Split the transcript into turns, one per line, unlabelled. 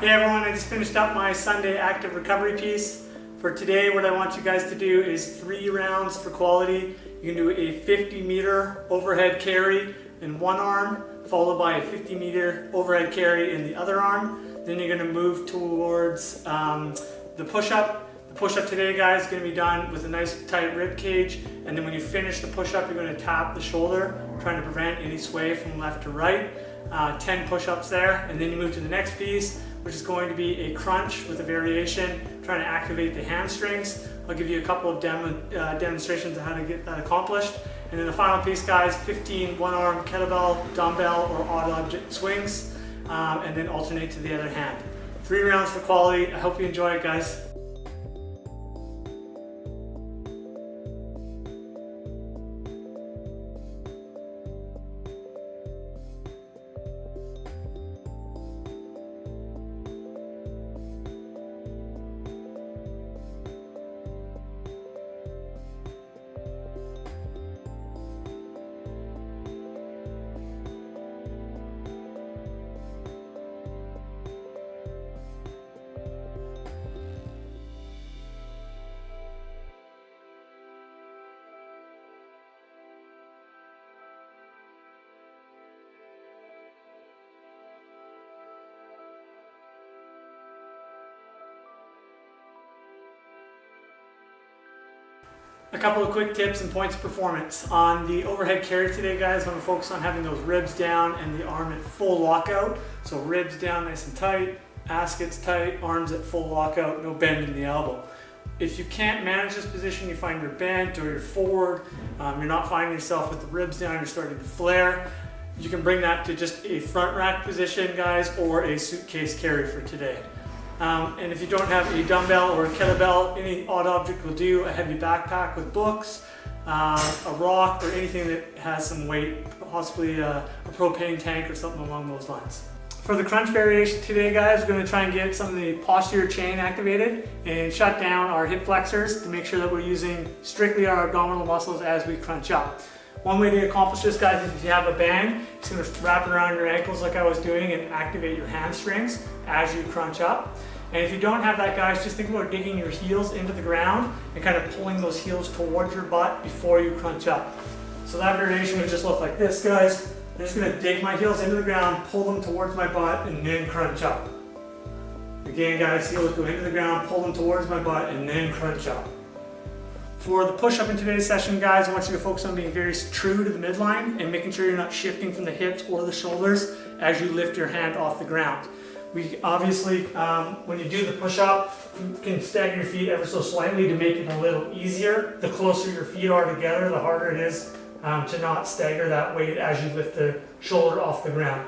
Hey everyone, I just finished up my Sunday active recovery piece. For today, what I want you guys to do is 3 rounds for quality. You can do a 50-meter overhead carry in one arm, followed by a 50-meter overhead carry in the other arm. Then you're going to move towards the push-up. The push-up today, guys, is going to be done with a nice tight rib cage. And then when you finish the push-up, you're going to tap the shoulder, trying to prevent any sway from left to right. 10 push-ups there, and then you move to the next piece, which is going to be a crunch with a variation, trying to activate the hamstrings. I'll give you a couple of demonstrations of how to get that accomplished. And then the final piece, guys, 15 one-arm kettlebell, dumbbell, or odd object swings, and then alternate to the other hand. 3 rounds for quality. I hope you enjoy it, guys. A couple of quick tips and points of performance. On the overhead carry today, guys, I'm going to focus on having those ribs down and the arm at full lockout. So ribs down nice and tight, ass gets tight, arms at full lockout, no bend in the elbow. If you can't manage this position, you find you're bent or you're forward, you're not finding yourself with the ribs down, you're starting to flare, you can bring that to just a front rack position, guys, or a suitcase carry for today. And if you don't have a dumbbell or a kettlebell, any odd object will do. A heavy backpack with books, a rock, or anything that has some weight, possibly a propane tank or something along those lines. For the crunch variation today, guys, we're going to try and get some of the posterior chain activated and shut down our hip flexors to make sure that we're using strictly our abdominal muscles as we crunch up. One way to accomplish this, guys, is if you have a band, it's going to wrap it around your ankles like I was doing and activate your hamstrings as you crunch up. And if you don't have that, guys, just think about digging your heels into the ground and kind of pulling those heels towards your butt before you crunch up. So that variation would just look like this, guys. I'm just going to dig my heels into the ground, pull them towards my butt, and then crunch up. Again, guys, heels go into the ground, pull them towards my butt, and then crunch up. For the push-up in today's session, guys, I want you to focus on being very true to the midline and making sure you're not shifting from the hips or the shoulders as you lift your hand off the ground. We obviously, when you do the push-up, you can stagger your feet ever so slightly to make it a little easier. The closer your feet are together, the harder it is to not stagger that weight as you lift the shoulder off the ground.